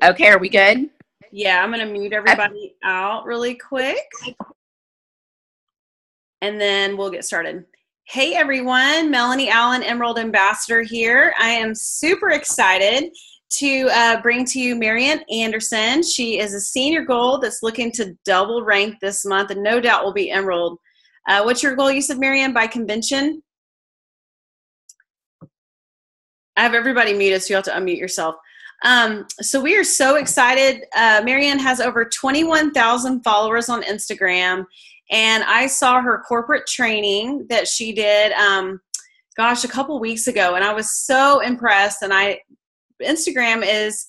Okay, are we good? Yeah, I'm going to mute everybody out really quick, and then we'll get started. Hey, everyone. Melanie Allen, Emerald Ambassador here. I am super excited to bring to you Marianne Anderson. She is a senior gold that's looking to double rank this month, and no doubt will be Emerald. What's your goal, you said, Marianne, by convention? I have everybody muted, so you have to unmute yourself. So we are so excited. Marianne has over 21,000 followers on Instagram, and I saw her corporate training that she did, a couple weeks ago, and I was so impressed. And Instagram is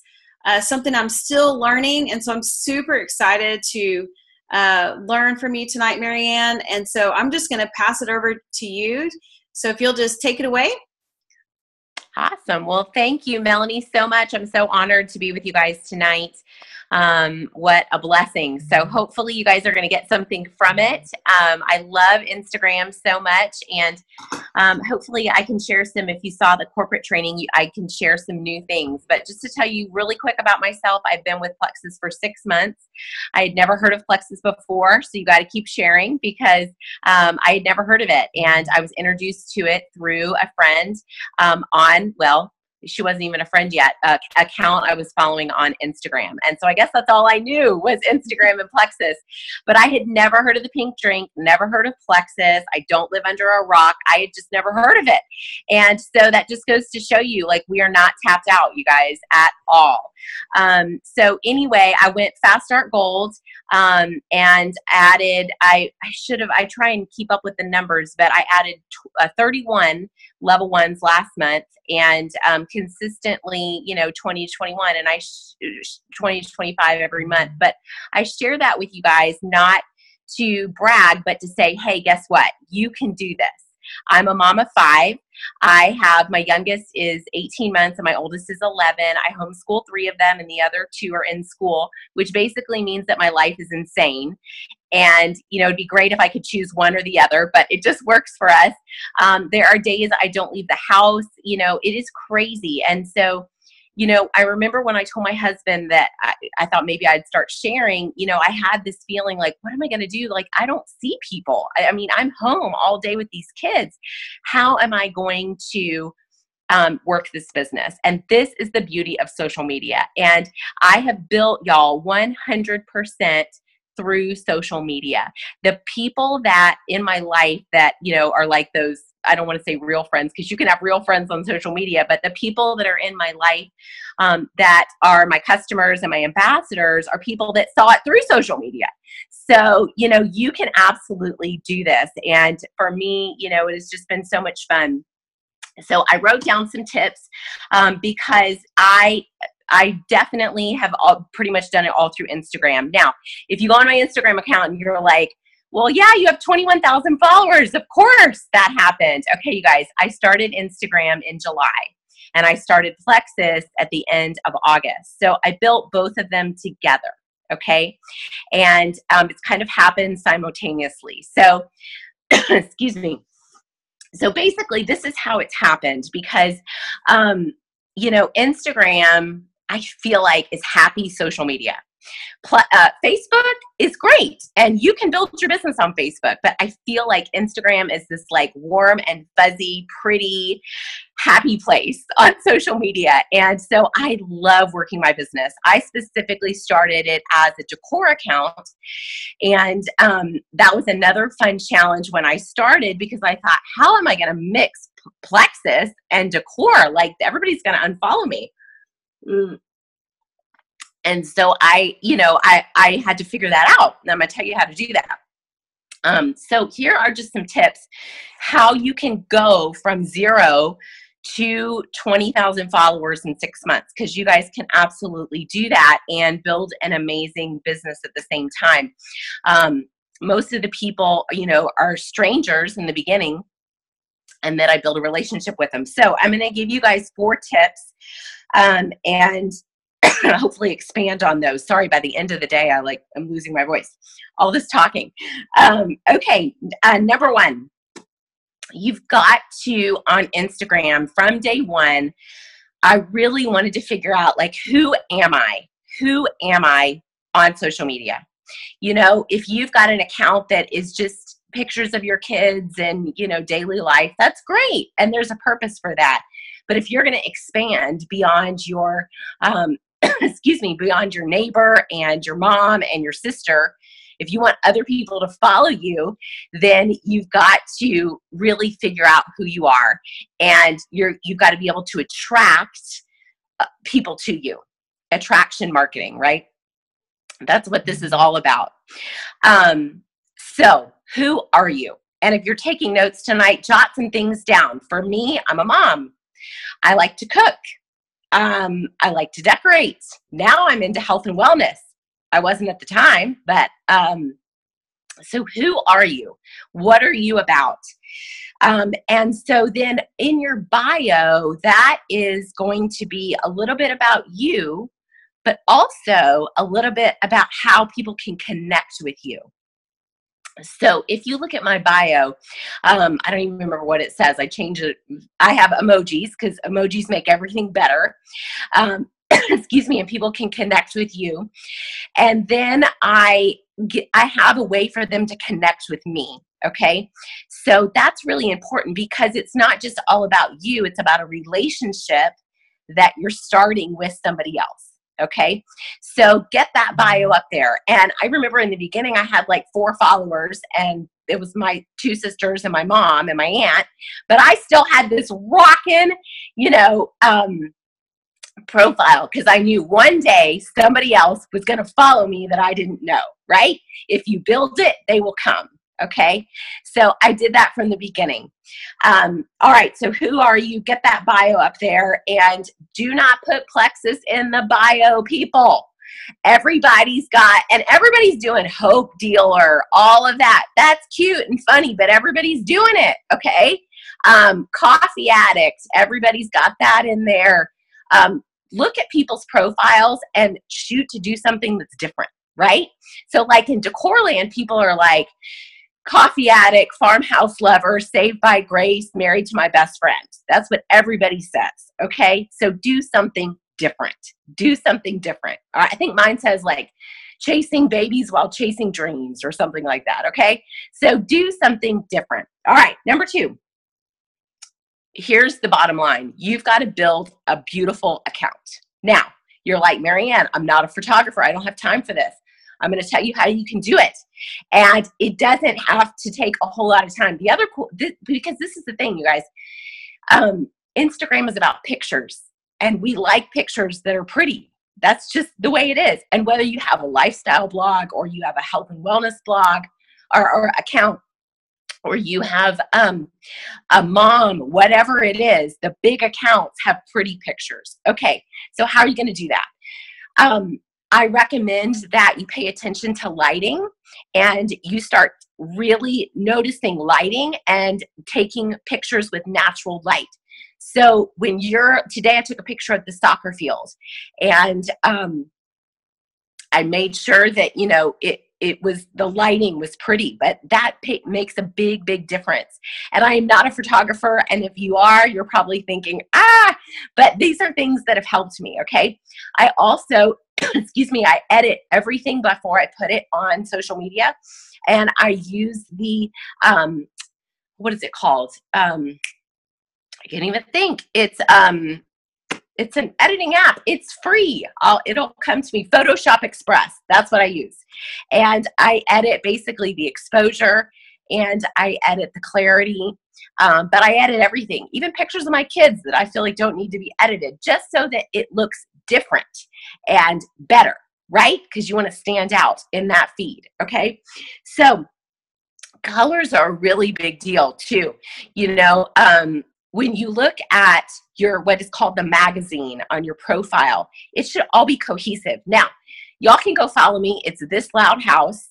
something I'm still learning, and so I'm super excited to learn from you tonight, Marianne. And so I'm just going to pass it over to you. So if you'll just take it away. Awesome. Well, thank you, Melanie, so much. I'm so honored to be with you guys tonight. What a blessing. So hopefully you guys are going to get something from it. I love Instagram so much, and hopefully I can share some, if you saw the corporate training, I can share some new things. But just to tell you really quick about myself, I've been with Plexus for 6 months. I had never heard of Plexus before, so you got to keep sharing because I had never heard of it. And I was introduced to it through a friend she wasn't even a friend yet, account I was following on Instagram. And so I guess that's all I knew was Instagram and Plexus. But I had never heard of the pink drink, never heard of Plexus. I don't live under a rock. I had just never heard of it. And so that just goes to show you, like, we are not tapped out, you guys, at all. So anyway, I went Fast Start Gold and added, I try and keep up with the numbers, but I added 31 level ones last month, and consistently, 20 to 21, and 20 to 25 every month. But I share that with you guys not to brag, but to say, hey, guess what? You can do this. I'm a mom of 5. My youngest is 18 months and my oldest is 11. I homeschool 3 of them and the other 2 are in school, which basically means that my life is insane. And, it'd be great if I could choose one or the other, but it just works for us. There are days I don't leave the house, it is crazy. And so, I remember when I told my husband that I thought maybe I'd start sharing, I had this feeling like, what am I going to do? Like, I don't see people. I mean, I'm home all day with these kids. How am I going to work this business? And this is the beauty of social media. And I have built, y'all, 100% through social media. The people that in my life that, are like those, I don't want to say real friends, because you can have real friends on social media, but the people that are in my life that are my customers and my ambassadors are people that saw it through social media. So, you can absolutely do this. And for me, it has just been so much fun. So I wrote down some tips because I definitely have pretty much done it all through Instagram. Now, if you go on my Instagram account and you're like, well, yeah, you have 21,000 followers. Of course that happened. Okay, you guys, I started Instagram in July and I started Plexus at the end of August. So I built both of them together. Okay. And it's kind of happened simultaneously. So, excuse me. So basically this is how it's happened because, Instagram, I feel like is happy social media. Facebook is great and you can build your business on Facebook, but I feel like Instagram is this like warm and fuzzy, pretty, happy place on social media. And so I love working my business. I specifically started it as a decor account. And that was another fun challenge when I started because I thought, how am I going to mix Plexus and decor? Like everybody's going to unfollow me. And so I had to figure that out. And I'm going to tell you how to do that. So here are just some tips how you can go from 0 to 20,000 followers in 6 months, because you guys can absolutely do that and build an amazing business at the same time. Most of the people, are strangers in the beginning, and then I build a relationship with them. So I'm going to give you guys 4 tips and hopefully expand on those. Sorry, by the end of the day, I'm losing my voice. All this talking. Okay, number 1, you've got to, on Instagram, from day 1, I really wanted to figure out, who am I? who am I on social media? You know, if you've got an account that is just pictures of your kids and, you know, daily life, that's great. And there's a purpose for that. But if you're going to expand beyond your, beyond your neighbor and your mom and your sister, if you want other people to follow you, then you've got to really figure out who you are. And you've got to be able to attract people to you. Attraction marketing, right? That's what this is all about. So who are you? And if you're taking notes tonight, jot some things down. For me, I'm a mom. I like to cook. I like to decorate. Now I'm into health and wellness. I wasn't at the time, but so who are you? What are you about? And so then in your bio, that is going to be a little bit about you, but also a little bit about how people can connect with you. So if you look at my bio, I don't even remember what it says. I changed it. I have emojis because emojis make everything better. Excuse me, and people can connect with you. And then I have a way for them to connect with me. Okay. So that's really important because it's not just all about you. It's about a relationship that you're starting with somebody else. Okay. So get that bio up there. And I remember in the beginning, I had like 4 followers and it was my 2 sisters and my mom and my aunt, but I still had this rockin', profile because I knew one day somebody else was going to follow me that I didn't know, right? If you build it, they will come. Okay. So I did that from the beginning. All right. So who are you? Get that bio up there and do not put plexus in the bio, people. Everybody's doing hope dealer, all of that. That's cute and funny, but everybody's doing it. Okay. Coffee addict. Everybody's got that in there. Look at people's profiles and shoot to do something that's different, right? So like in Decorland, people are like, coffee addict, farmhouse lover, saved by grace, married to my best friend. That's what everybody says, okay? So do something different. Do something different. I think mine says like chasing babies while chasing dreams or something like that, okay? So do something different. All right, number 2. Here's the bottom line. You've got to build a beautiful account. Now, you're like, Marianne, I'm not a photographer. I don't have time for this. I'm going to tell you how you can do it. And it doesn't have to take a whole lot of time. Because this is the thing, you guys, Instagram is about pictures and we like pictures that are pretty. That's just the way it is. And whether you have a lifestyle blog or you have a health and wellness blog or account, or you have a mom, whatever it is, the big accounts have pretty pictures. Okay, so how are you going to do that? I recommend that you pay attention to lighting and you start really noticing lighting and taking pictures with natural light. So today I took a picture at the soccer field and I made sure that, the lighting was pretty, but that makes a big, big difference. And I am not a photographer. And if you are, you're probably thinking, but these are things that have helped me. Okay. I also, I edit everything before I put it on social media. And I use the, what is it called? I can't even think. It's an editing app. It's free. It'll come to me. Photoshop Express. That's what I use. And I edit basically the exposure and I edit the clarity. But I edit everything, even pictures of my kids that I feel like don't need to be edited, just so that it looks different and better, right? Because you want to stand out in that feed. Okay. So colors are a really big deal too. When you look at what is called the magazine on your profile, it should all be cohesive. Now, y'all can go follow me. It's This Loud House.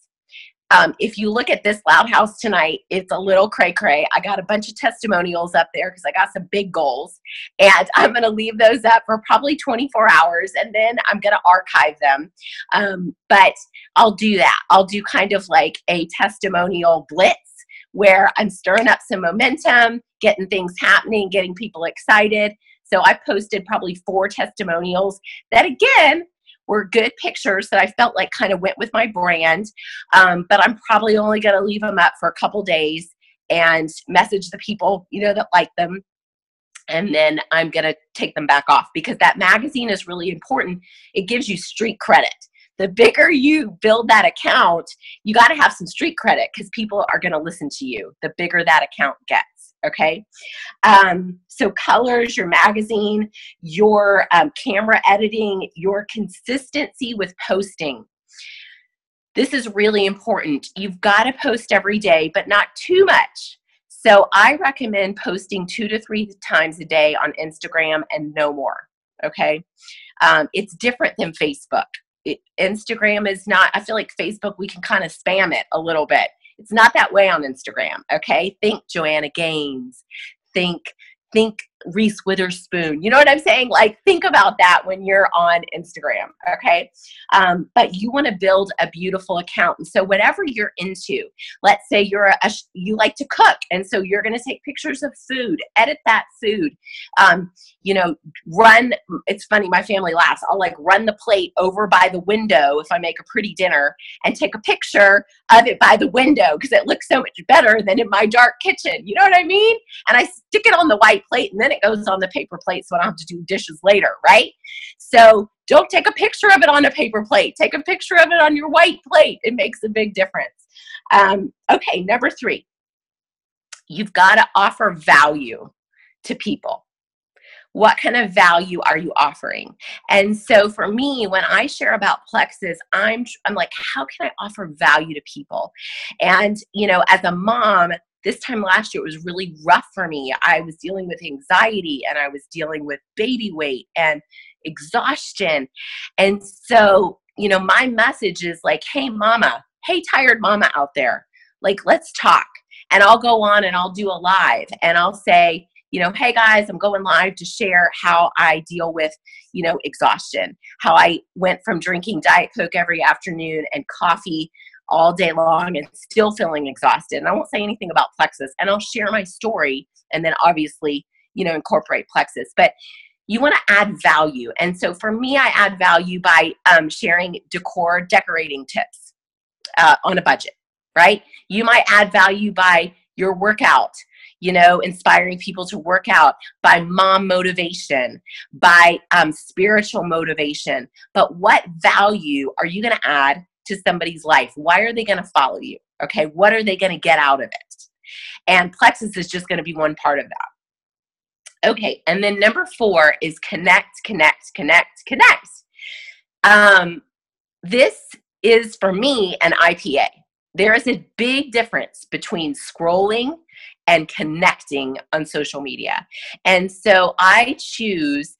If you look at This Loud House tonight, it's a little cray-cray. I got a bunch of testimonials up there because I got some big goals. And I'm going to leave those up for probably 24 hours, and then I'm going to archive them. But I'll do that. I'll do kind of like a testimonial blitz where I'm stirring up some momentum, getting things happening, getting people excited. So I posted probably 4 testimonials that, again, were good pictures that I felt like kind of went with my brand. But I'm probably only going to leave them up for a couple days and message the people, that like them. And then I'm going to take them back off, because that magazine is really important. It gives you street credit. The bigger you build that account, you got to have some street credit, because people are going to listen to you the bigger that account gets. Okay. So colors, your magazine, your camera editing, your consistency with posting. This is really important. You've got to post every day, but not too much. So I recommend posting 2 to 3 times a day on Instagram and no more. Okay. It's different than Facebook. Instagram is not, I feel like Facebook, we can kind of spam it a little bit. It's not that way on Instagram. Okay. Think Joanna Gaines. Think Reese Witherspoon. You know what I'm saying? Like, think about that when you're on Instagram. Okay. But you want to build a beautiful account. And so whatever you're into, let's say you like to cook. And so you're going to take pictures of food, edit that food, it's funny. My family laughs. I'll run the plate over by the window if I make a pretty dinner and take a picture of it by the window, because it looks so much better than in my dark kitchen. You know what I mean? And I stick it on the white plate, and then it goes on the paper plate, so I don't have to do dishes later, right? So don't take a picture of it on a paper plate. Take a picture of it on your white plate. It makes a big difference. Okay, number 3, you've got to offer value to people. What kind of value are you offering? And so for me, when I share about Plexus, I'm like, how can I offer value to people? And, as a mom, this time last year, it was really rough for me. I was dealing with anxiety, and I was dealing with baby weight and exhaustion. And so, my message is like, hey, mama, hey, tired mama out there, let's talk. And I'll go on and I'll do a live, and I'll say, hey guys, I'm going live to share how I deal with, exhaustion, how I went from drinking Diet Coke every afternoon and coffee all day long and still feeling exhausted. And I won't say anything about Plexus, and I'll share my story, and then obviously, incorporate Plexus. But you want to add value. And so for me, I add value by sharing decorating tips on a budget, right? You might add value by your workout, inspiring people to work out, by mom motivation, by spiritual motivation. But what value are you going to add to somebody's life? Why are they going to follow you? Okay. What are they going to get out of it? And Plexus is just going to be one part of that. Okay. And then number 4 is connect. This is, for me, an IPA. There is a big difference between scrolling and connecting on social media. And so I choose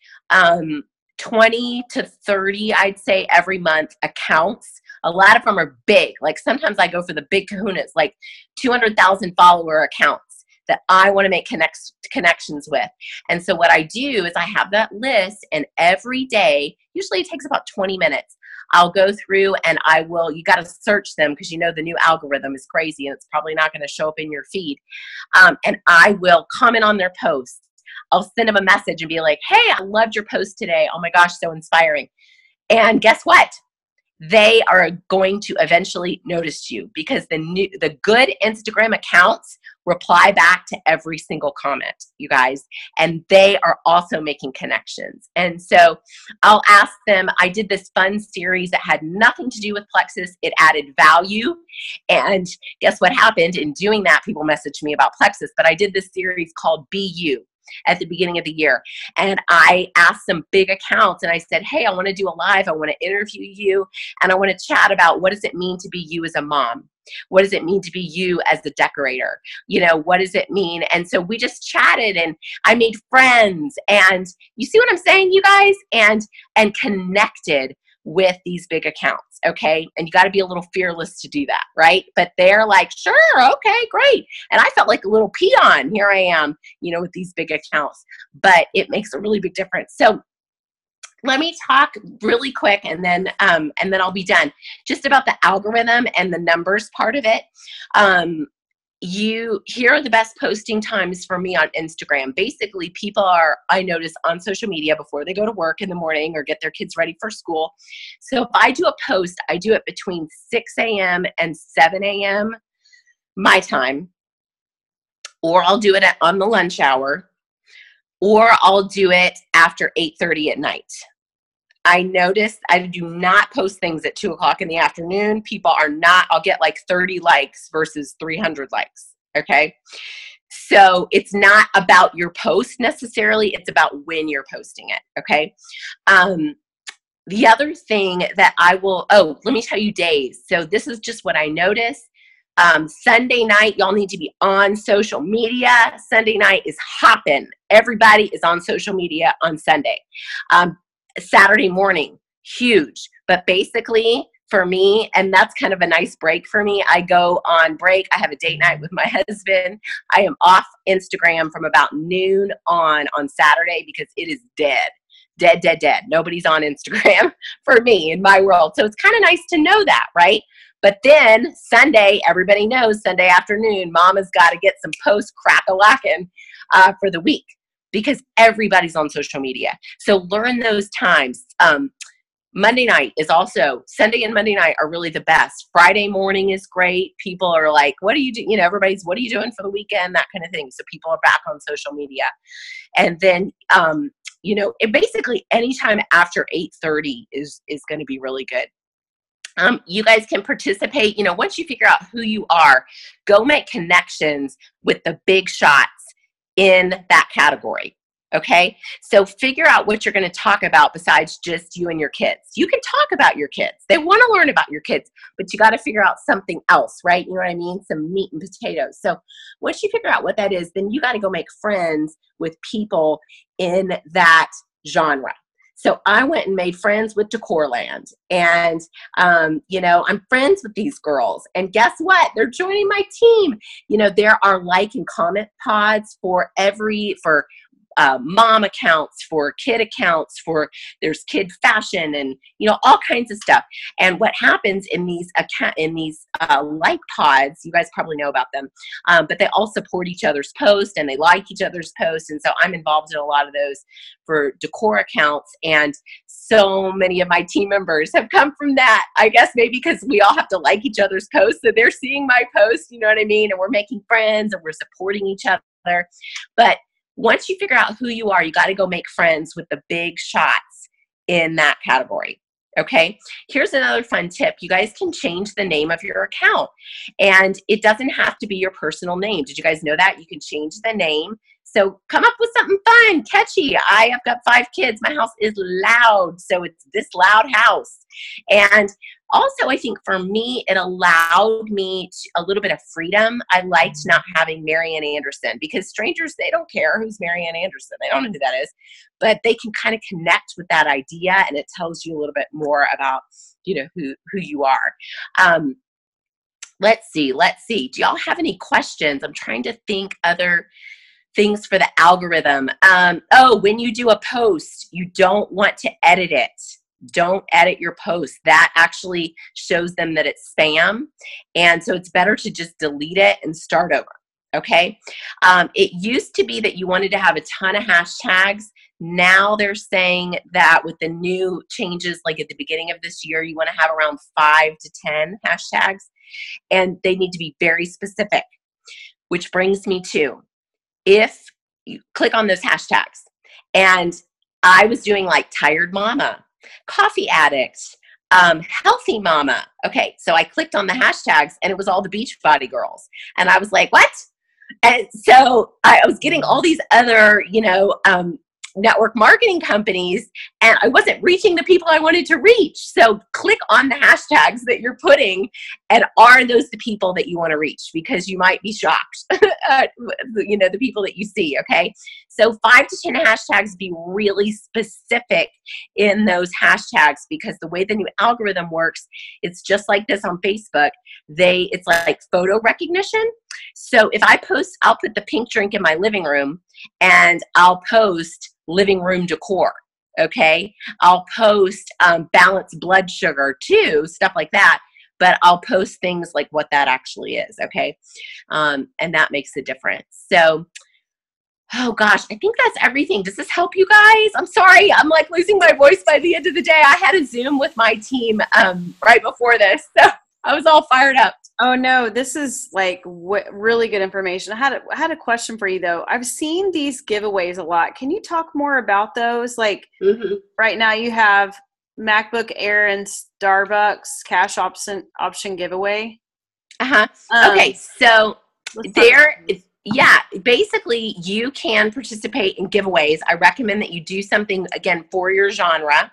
20 to 30, I'd say, every month accounts. A lot of them are big. Sometimes I go for the big kahunas, 200,000 follower accounts that I want to make connections with. And so what I do is I have that list, and every day, usually it takes about 20 minutes, I'll go through and you got to search them, because the new algorithm is crazy and it's probably not going to show up in your feed. And I will comment on their posts. I'll send them a message and be like, hey, I loved your post today. Oh my gosh, so inspiring. And guess what? They are going to eventually notice you, because the good Instagram accounts reply back to every single comment, you guys, and they are also making connections. And so I'll ask them, I did this fun series that had nothing to do with Plexus. It added value. And guess what happened in doing that? People messaged me about Plexus, but I did this series called Be You at the beginning of the year. And I asked some big accounts, and I said, hey, I want to do a live. I want to interview you, and I want to chat about, what does it mean to be you as a mom? What does it mean to be you as the decorator? What does it mean? And so we just chatted, and I made friends, and you see what I'm saying, you guys? And connected with these big accounts. Okay. And you got to be a little fearless to do that. Right. But they're like, sure. Okay, great. And I felt like a little peon. Here I am, with these big accounts, but it makes a really big difference. So let me talk really quick, and then I'll be done, just about the algorithm and the numbers part of it. here are the best posting times for me on Instagram. Basically, people are, I notice, on social media before they go to work in the morning or get their kids ready for school. So if I do a post, I do it between 6 a.m. and 7 a.m. my time, or I'll do it on the lunch hour, or I'll do it after 8:30 at night. I noticed I do not post things at 2 o'clock in the afternoon. People are not, I'll get like 30 likes versus 300 likes. Okay. So it's not about your post necessarily. It's about when you're posting it. Okay. The other thing that I will, let me tell you days. So this is just what I noticed. Sunday night, y'all need to be on social media. Sunday night is hopping. Everybody is on social media on Sunday. Saturday morning, huge. But basically for me, and that's kind of a nice break for me, I go on break. I have a date night with my husband. I am off Instagram from about noon on Saturday because it is dead. Dead. Nobody's on Instagram for me in my world. So it's kind of nice to know that, right? But then Sunday, everybody knows Sunday afternoon, mama's got to get some posts crack-a-lackin' for the week, because everybody's on social media. So learn those times. Monday night is also, Sunday and Monday night are really the best. Friday morning is great. People are like, what are you doing? Everybody's, what are you doing for the weekend? That kind of thing. So people are back on social media. And then, it basically anytime after 8:30 is going to be really good. You guys can participate. Once you figure out who you are, go make connections with the big shots in that category. Okay. So figure out what you're going to talk about besides just you and your kids. You can talk about your kids. They want to learn about your kids, but you got to figure out something else, right? You know what I mean? Some meat and potatoes. So once you figure out what that is, then you got to go make friends with people in that genre. So I went and made friends with Decorland, and, I'm friends with these girls, and guess what? They're joining my team. There are like and comment pods for mom accounts, for kid accounts, there's kid fashion, and all kinds of stuff. And what happens in these like pods, you guys probably know about them, but they all support each other's posts and they like each other's posts. And so I'm involved in a lot of those for decor accounts, and so many of my team members have come from that. I guess maybe because we all have to like each other's posts, so they're seeing my posts, you know what I mean? And we're making friends and we're supporting each other. But once you figure out who you are, you got to go make friends with the big shots in that category. Okay. Here's another fun tip. You guys can change the name of your account, and it doesn't have to be your personal name. Did you guys know that? You can change the name. So come up with something fun, catchy. I have got 5 kids. My house is loud. So it's This Loud House. And also, I think for me, it allowed me a little bit of freedom. I liked not having Marianne Anderson, because strangers, they don't care who's Marianne Anderson. They don't know who that is, but they can kind of connect with that idea, and it tells you a little bit more about, who you are. Let's see. Do y'all have any questions? I'm trying to think other things for the algorithm. When you do a post, you don't want to edit it. Don't edit your post. That actually shows them that it's spam. And so it's better to just delete it and start over. Okay. It used to be that you wanted to have a ton of hashtags. Now they're saying that with the new changes, like at the beginning of this year, you want to have around 5 to 10 hashtags, and they need to be very specific, which brings me to, if you click on those hashtags, and I was doing like tired mama, coffee addict, healthy mama. Okay, so I clicked on the hashtags, and it was all the Beachbody girls. And I was like, what? And so I was getting all these other, network marketing companies, and I wasn't reaching the people I wanted to reach. So click on the hashtags that you're putting, and are those the people that you want to reach? Because you might be shocked, the people that you see. Okay. So 5 to 10 hashtags, be really specific in those hashtags, because the way the new algorithm works, it's just like this on Facebook. It's like photo recognition. So if I post, I'll put the pink drink in my living room, and I'll post living room decor. Okay. I'll post balanced blood sugar too, stuff like that. but I'll post things like what that actually is. Okay. And that makes a difference. So, oh gosh, I think that's everything. Does this help you guys? I'm sorry. I'm like losing my voice by the end of the day. I had a Zoom with my team right before this. So I was all fired up. Oh no, this is like really good information. I had a question for you though. I've seen these giveaways a lot. Can you talk more about those? Like right now you have MacBook Air and Starbucks cash option giveaway. Okay, so basically you can participate in giveaways. I recommend that you do something again for your genre.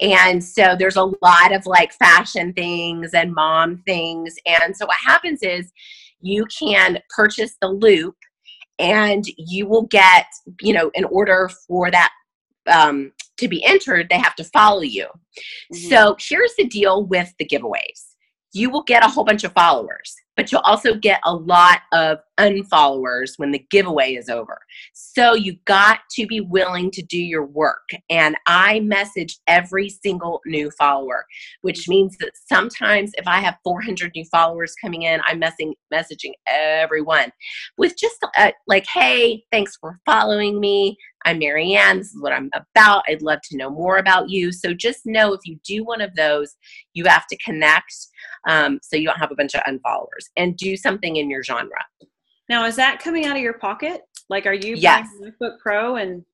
And so there's a lot of like fashion things and mom things. And so what happens is you can purchase the loop and you will get, in order for that to be entered, they have to follow you. So here's the deal with the giveaways. You will get a whole bunch of followers, but you'll also get a lot of unfollowers when the giveaway is over. So you got to be willing to do your work. And I message every single new follower, which means that sometimes if I have 400 new followers coming in, I'm messaging everyone with just like, hey, thanks for following me. I'm Marianne. This is what I'm about. I'd love to know more about you. So just know if you do one of those, you have to connect so you don't have a bunch of unfollowers, and do something in your genre. Now, is that coming out of your pocket? Like, are you buying MacBook Pro and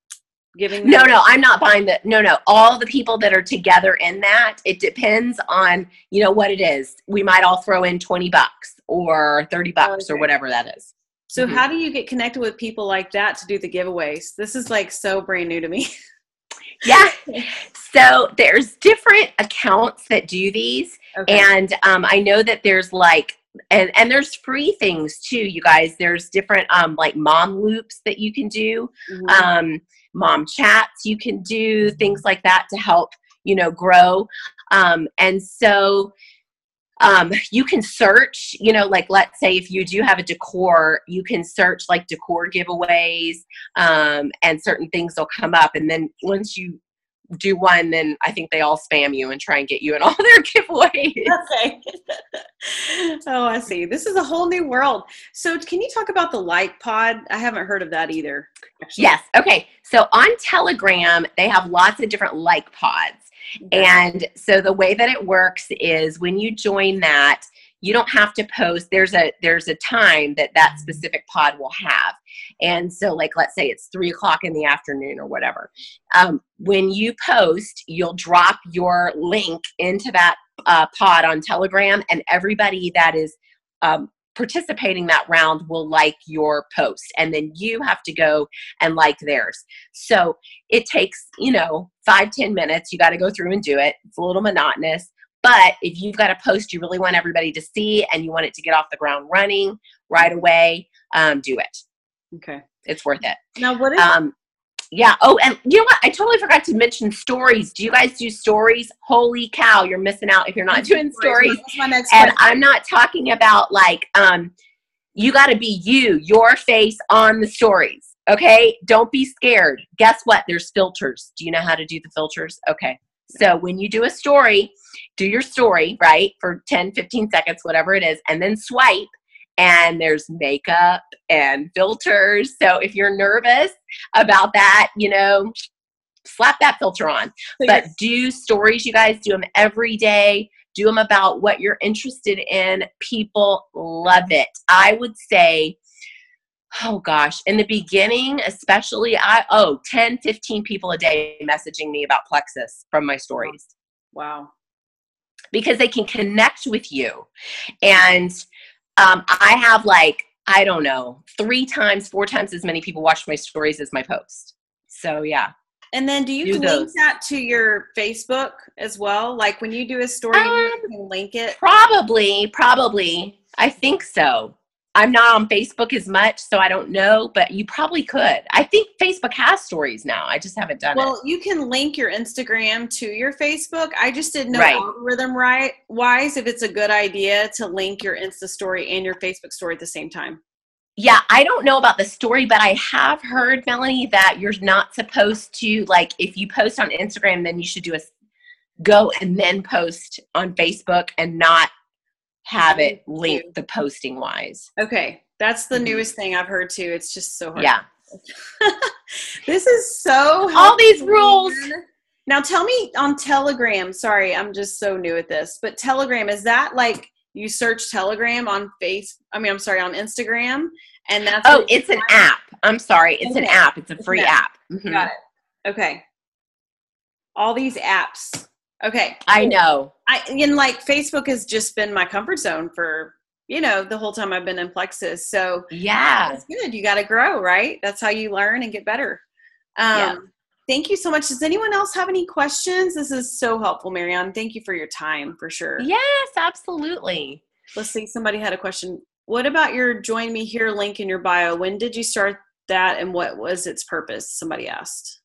giving? No, I'm not buying the. No. All the people that are together in that, it depends on what it is. We might all throw in $20 or $30 or whatever that is. So how do you get connected with people like that to do the giveaways? This is like so brand new to me. Yeah. So there's different accounts that do these. Okay. And I know that there's like, and there's free things too, you guys. There's different like mom loops that you can do, mom chats you can do, things like that to help, grow. And so you can search, like let's say if you do have a decor, you can search like decor giveaways and certain things will come up. And then once you do one, then I think they all spam you and try and get you in all their giveaways. Okay. Oh, I see. This is a whole new world. So can you talk about the like pod? I haven't heard of that either. Actually. Yes. Okay. So on Telegram, they have lots of different like pods. Okay. And so the way that it works is when you join that, you don't have to post. There's a time that specific pod will have. And so like, let's say it's 3:00 in the afternoon or whatever. When you post, you'll drop your link into that pod on Telegram, and everybody that is participating that round will like your post, and then you have to go and like theirs. So it takes 5-10 minutes. You got to go through and do it. It's a little monotonous, but if you've got a post you really want everybody to see and you want it to get off the ground running right away, do it. Okay, it's worth it. Now what is yeah. Oh, and you know what? I totally forgot to mention stories. Do you guys do stories? Holy cow, you're missing out if you're not doing stories. That's my next and question. I'm not talking about like, you got to be your face on the stories. Okay. Don't be scared. Guess what? There's filters. Do you know how to do the filters? Okay. So when you do a story, do your story, right? For 10, 15 seconds, whatever it is, and then swipe. And there's makeup and filters. So if you're nervous about that, slap that filter on. But do stories, you guys. Do them every day. Do them about what you're interested in. People love it. I would say, oh gosh, in the beginning, especially 10, 15 people a day messaging me about Plexus from my stories. Wow. Because they can connect with you. And I have like, I don't know, 3 times, 4 times as many people watch my stories as my post. So yeah. And then do you link that to your Facebook as well? Like when you do a story, you can link it? Probably. I think so. I'm not on Facebook as much, so I don't know, but you probably could. I think Facebook has stories now. I just haven't done it. Well, you can link your Instagram to your Facebook. I just didn't know algorithm wise if it's a good idea to link your Insta story and your Facebook story at the same time. Yeah, I don't know about the story, but I have heard, Melanie, that you're not supposed to, like, if you post on Instagram, then you should go and then post on Facebook and not have it linked the posting wise. Okay. That's the newest thing I've heard too. It's just so hard. Yeah. This is so helpful. All these rules. Now tell me on Telegram, sorry, I'm just so new at this, but Telegram, is that like you search Telegram on on Instagram, and that's it's an app. I'm sorry. It's an app. It's a free app. Mm-hmm. Got it. Okay. All these apps. Okay. I know. And like Facebook has just been my comfort zone for, the whole time I've been in Plexus. So yeah, that's good. You got to grow, right? That's how you learn and get better. Thank you so much. Does anyone else have any questions? This is so helpful, Marianne. Thank you for your time, for sure. Yes, absolutely. Let's see. Somebody had a question. What about your Join Me Here link in your bio? When did you start that, and what was its purpose? Somebody asked.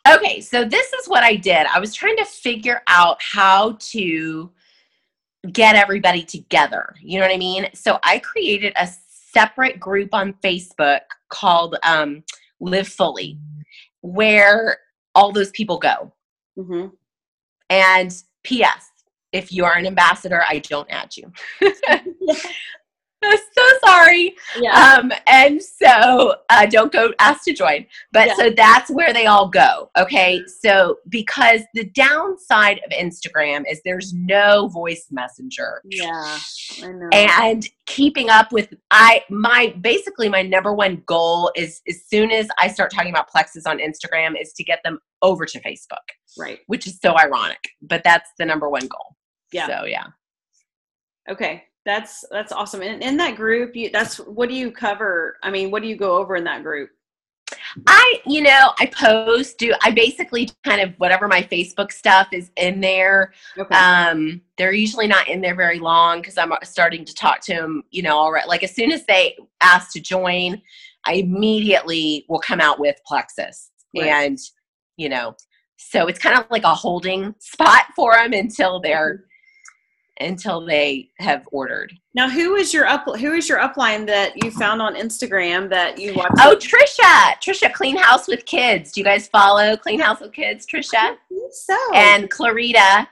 Okay, so this is what I did. I was trying to figure out how to get everybody together. You know what I mean? So I created a separate group on Facebook called Live Fully, where all those people go. Mm-hmm. And P.S., if you are an ambassador, I don't add you. I'm so sorry. Yeah. And so don't go ask to join. But so that's where they all go. Okay. So because the downside of Instagram is there's no voice messenger. Yeah. I know. And keeping up with my number one goal is, as soon as I start talking about Plexus on Instagram, is to get them over to Facebook. Right. Which is so ironic, but that's the number one goal. Yeah. So yeah. Okay. That's awesome. And in that group, what do you cover? I mean, what do you go over in that group? I basically kind of whatever my Facebook stuff is in there. Okay. They're usually not in there very long because I'm starting to talk to them, already. Like as soon as they ask to join, I immediately will come out with Plexus. Right. And, so it's kind of like a holding spot for them until they have ordered. Now, who is your upline that you found on Instagram that you watch? Oh, Trisha, Clean House with Kids. Do you guys follow Clean House with Kids, Trisha? I think so. And Clarita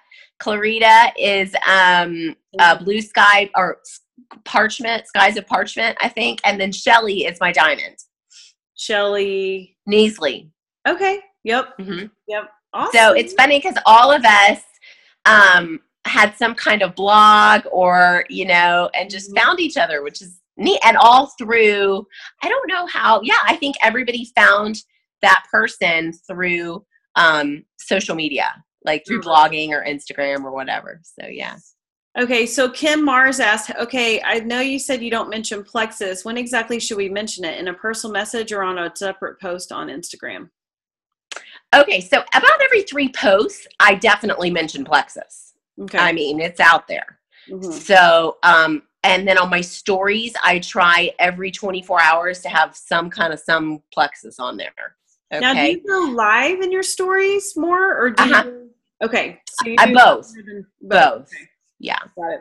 is Blue Sky or Parchment, Skies of Parchment, I think. And then Shelly is my diamond. Shelly Neasley. Okay. Yep. Mm-hmm. Yep. Awesome. So it's funny because all of us had some kind of blog or, and just found each other, which is neat. And all through, I don't know how, I think everybody found that person through social media, like through blogging or Instagram or whatever. So, yeah. Okay. So Kim Mars asked, okay, I know you said you don't mention Plexus. When exactly should we mention it? In a personal message or on a separate post on Instagram? Okay. So about every 3 posts, I definitely mention Plexus. Okay. I mean, it's out there. Mm-hmm. So, and then on my stories, I try every 24 hours to have some Plexus on there. Okay. Now, do you go live in your stories more, or do you? Okay. So you do both. Okay. Yeah. Got it.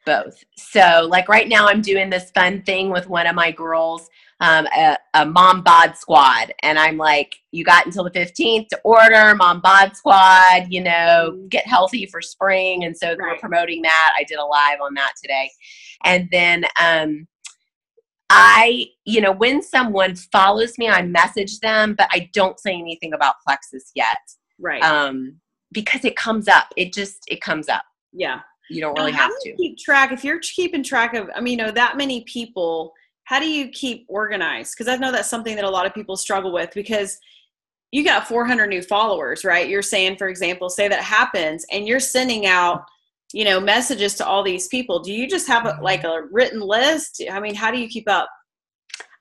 Both. So, like right now, I'm doing this fun thing with one of my girls, a mom bod squad, and I'm like, you got until the 15th to order mom bod squad, get healthy for spring. And so we're promoting that. I did a live on that today. And then when someone follows me, I message them, but I don't say anything about Plexus yet. Right. Because it comes up. It comes up. Yeah. You don't really have to keep track. If you're keeping track of, that many people, how do you keep organized? Because I know that's something that a lot of people struggle with, because you got 400 new followers, right? You're saying, for example, say that happens and you're sending out, messages to all these people. Do you just have a written list? I mean, how do you keep up?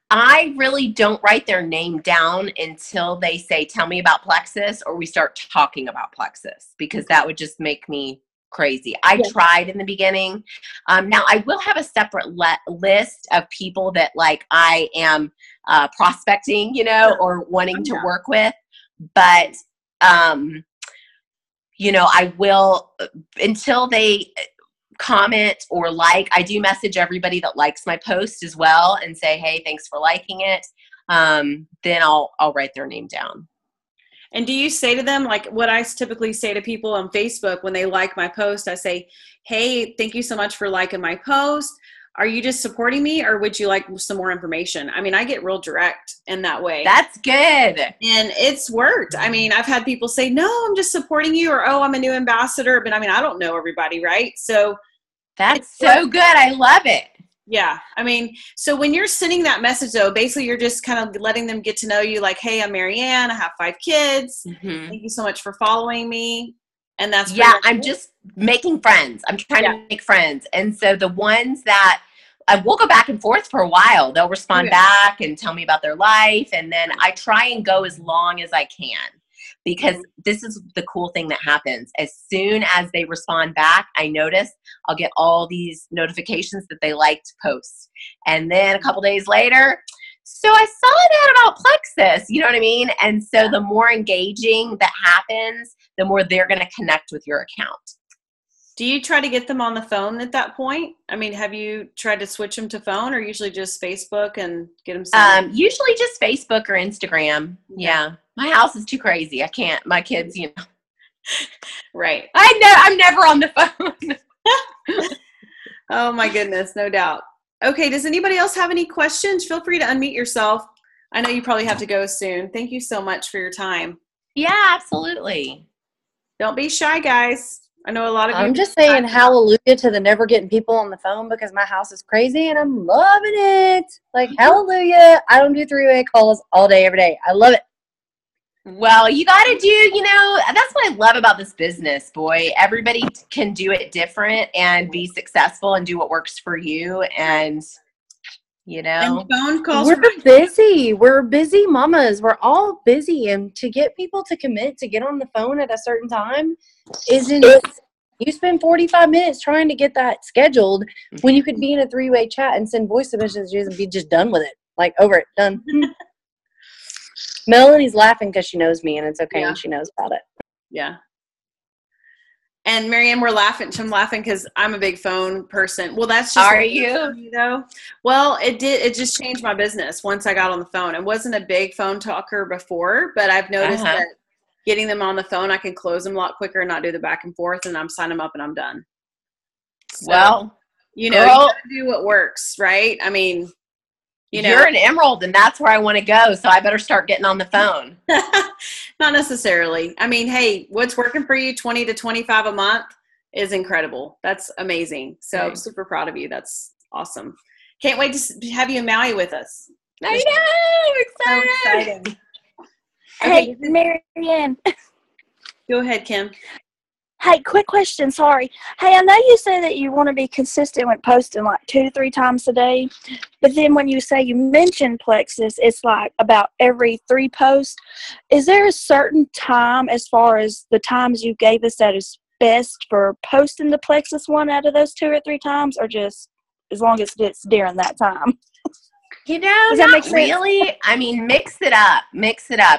I really don't write their name down until they say, tell me about Plexus, or we start talking about Plexus, because that would just make me crazy. I tried in the beginning. Now I will have a separate list of people that I am prospecting, or wanting to work with. But, I will, until they comment or I do message everybody that likes my post as well and say, hey, thanks for liking it. Then I'll write their name down. And do you say to them, like what I typically say to people on Facebook when they like my post, I say, hey, thank you so much for liking my post. Are you just supporting me, or would you like some more information? I mean, I get real direct in that way. That's good. And it's worked. I mean, I've had people say, no, I'm just supporting you, or, oh, I'm a new ambassador. But I mean, I don't know everybody, right? So that's so good. I love it. Yeah. I mean, so when you're sending that message, though, basically you're just kind of letting them get to know you, like, hey, I'm Marianne. I have 5 kids. Mm-hmm. Thank you so much for following me. And that's I'm just making friends. I'm trying to make friends. And so the ones that we'll go back and forth for a while, they'll respond back and tell me about their life. And then I try and go as long as I can, because this is the cool thing that happens. As soon as they respond back, I notice I'll get all these notifications that they liked posts. And then a couple days later, so I saw an ad about Plexus, you know what I mean? And so the more engaging that happens, the more they're going to connect with your account. Do you try to get them on the phone at that point? I mean, have you tried to switch them to phone, or usually just Facebook and get them? Usually just Facebook or Instagram. Yeah. My house is too crazy. I can't. My kids, you know. Right. I'm never on the phone. Oh my goodness, no doubt. Okay, does anybody else have any questions? Feel free to unmute yourself. I know you probably have to go soon. Thank you so much for your time. Yeah, absolutely. Don't be shy, guys. I know a lot of you. I'm just saying hallelujah to the never getting people on the phone, because my house is crazy and I'm loving it. Like, hallelujah. I don't do 3-way calls all day, every day. I love it. Well, you got to do, you know, that's what I love about this business, boy. Everybody can do it different and be successful and do what works for you. And, you know, and phone calls. We're busy. We're busy mamas. We're all busy. And to get people to commit to get on the phone at a certain time isn't, you spend 45 minutes trying to get that scheduled when you could be in a 3-way chat and send voice messages and be just done with it. Like, over it, done. Melanie's laughing because she knows me, and it's okay, and she knows about it. Yeah. And Marianne, I'm laughing because I'm a big phone person. Well, that's just. Are you? Though? Well, it just changed my business once I got on the phone. I wasn't a big phone talker before, but I've noticed that getting them on the phone, I can close them a lot quicker and not do the back and forth, and I'm sign them up and I'm done. So, well, you know, you gotta do what works, right? I mean, you know, you're an emerald, and that's where I want to go. So I better start getting on the phone. Not necessarily. I mean, hey, what's working for you, 20 to 25 a month, is incredible. That's amazing. So I'm super proud of you. That's awesome. Can't wait to have you in Maui with us. I know. I'm excited. Hey, Marianne. Go ahead, Kim. Hey, quick question. Sorry. Hey, I know you say that you want to be consistent with posting like 2 to 3 times a day, but then when you say you mention Plexus, it's like about every 3 posts. Is there a certain time, as far as the times you gave us, that is best for posting the Plexus one out of those 2 or 3 times, or just as long as it's during that time? You know, not really. I mean, mix it up.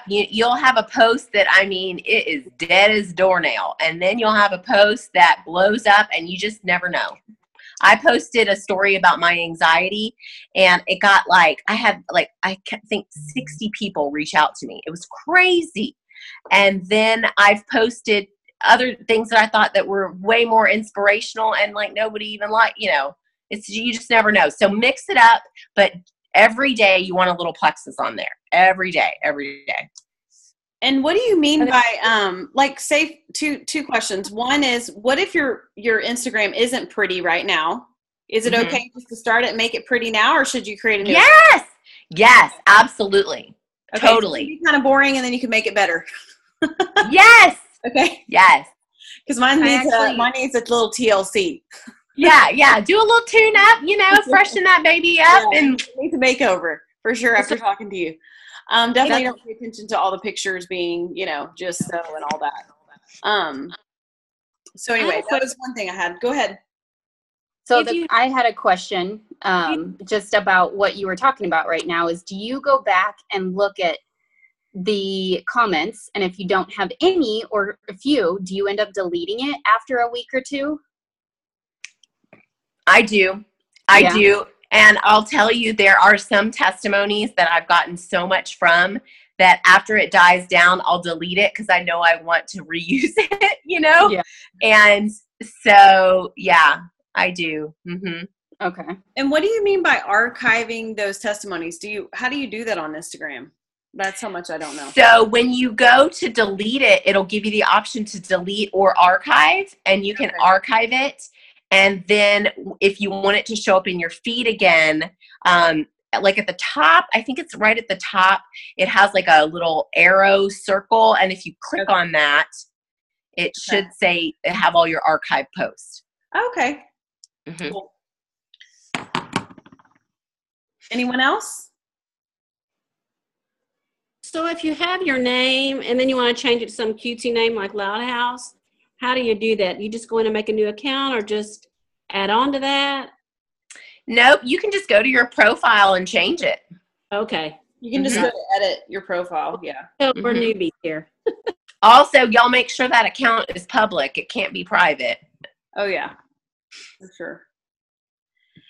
You'll have a post that, I mean, it is dead as doornail. And then you'll have a post that blows up, and you just never know. I posted a story about my anxiety, and it got I think 60 people reach out to me. It was crazy. And then I've posted other things that I thought that were way more inspirational, and nobody even you just never know. So mix it up, but every day you want a little Plexus on there. Every day. And what do you mean by say two questions. One is, what if your Instagram isn't pretty right now? Is it okay just to start it and make it pretty now, or should you create a new? Yes, absolutely. Okay, totally. So it can be kind of boring, and then you can make it better. Yes. Okay. Yes. Because mine needs a little TLC. Yeah. Do a little tune up, freshen that baby up, and needs a makeover for sure. After talking to you, definitely don't pay attention to all the pictures being, just so and all that. So anyway, that was one thing I had. Go ahead. So I had a question just about what you were talking about right now. Is, do you go back and look at the comments, and if you don't have any or a few, do you end up deleting it after a week or 2? I do. I do. And I'll tell you, there are some testimonies that I've gotten so much from that after it dies down, I'll delete it because I know I want to reuse it, you know? Yeah. And so, yeah, I do. Mm-hmm. Okay. And what do you mean by archiving those testimonies? How do you do that on Instagram? That's how much I don't know. So when you go to delete it, it'll give you the option to delete or archive, and you can archive it. And then if you want it to show up in your feed again, like at the top, I think it's right at the top, it has like a little arrow circle. And if you click on that, it should say have all your archive posts. Okay. Mm-hmm. Cool. Anyone else? So if you have your name and then you want to change it to some cutesy name like Loud House, how do you do that? You just go in and make a new account or just add on to that? Nope, you can just go to your profile and change it. Okay. You can just go to edit your profile. Yeah. So we're newbies here. Also, y'all make sure that account is public. It can't be private. Oh, yeah. For sure.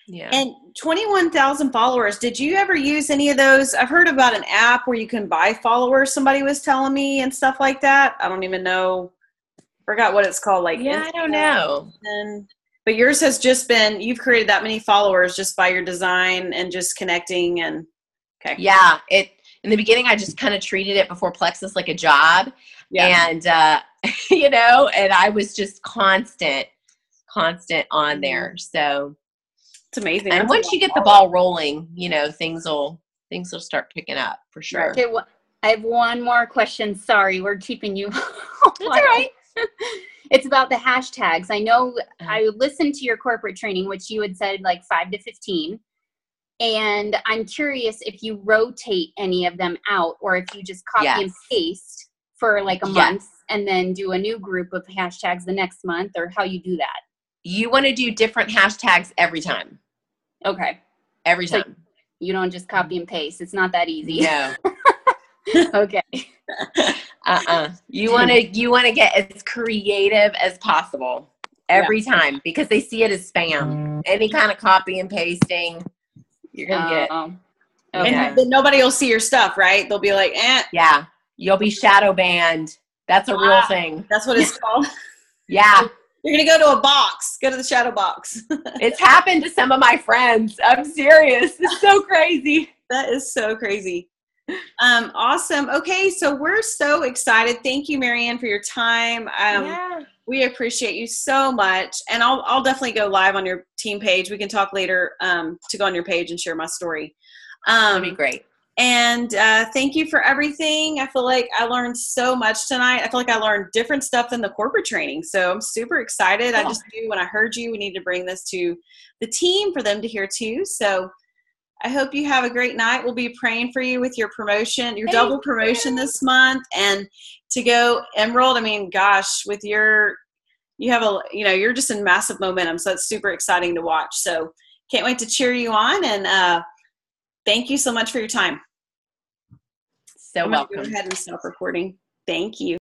Yeah. And 21,000 followers. Did you ever use any of those? I've heard about an app where you can buy followers. Somebody was telling me and stuff like that. I don't even know. Forgot what it's called. Like, yeah, I don't know. But yours has just been, you've created that many followers just by your design and just connecting and okay. Yeah. In the beginning, I just kind of treated it before Plexus like a job. Yeah. And, you know, and I was just constant on there. So it's amazing. And once you get the ball rolling, you know, things will start picking up for sure. Okay, well, I have one more question. Sorry, we're keeping you. That's all right. It's about the hashtags. I know I listened to your corporate training, which you had said like 5 to 15. And I'm curious if you rotate any of them out or if you just copy and paste for like a month and then do a new group of hashtags the next month, or how you do that. You want to do different hashtags every time. Okay. Every time. So you don't just copy and paste. It's not that easy. No. Okay. You want to get as creative as possible every time because they see it as spam. Any kind of copy and pasting, you're going to get. Okay. And then nobody will see your stuff, right? They'll be like, Yeah. You'll be shadow banned. That's a real thing. That's what it's called. Yeah. You're going to go to a box. Go to the shadow box. It's happened to some of my friends. I'm serious. It's so crazy. That is so crazy. Awesome. Okay. So we're so excited. Thank you, Marianne, for your time. We appreciate you so much. And I'll definitely go live on your team page. We can talk later to go on your page and share my story. That'd be great. And thank you for everything. I feel like I learned so much tonight. I feel like I learned different stuff than the corporate training. So I'm super excited. I just knew when I heard you, we need to bring this to the team for them to hear too. So I hope you have a great night. We'll be praying for you with your promotion, your double promotion this month, and to go Emerald. I mean, gosh, with you're just in massive momentum. So it's super exciting to watch. So can't wait to cheer you on. And thank you so much for your time. So welcome. Go ahead and stop recording. Thank you.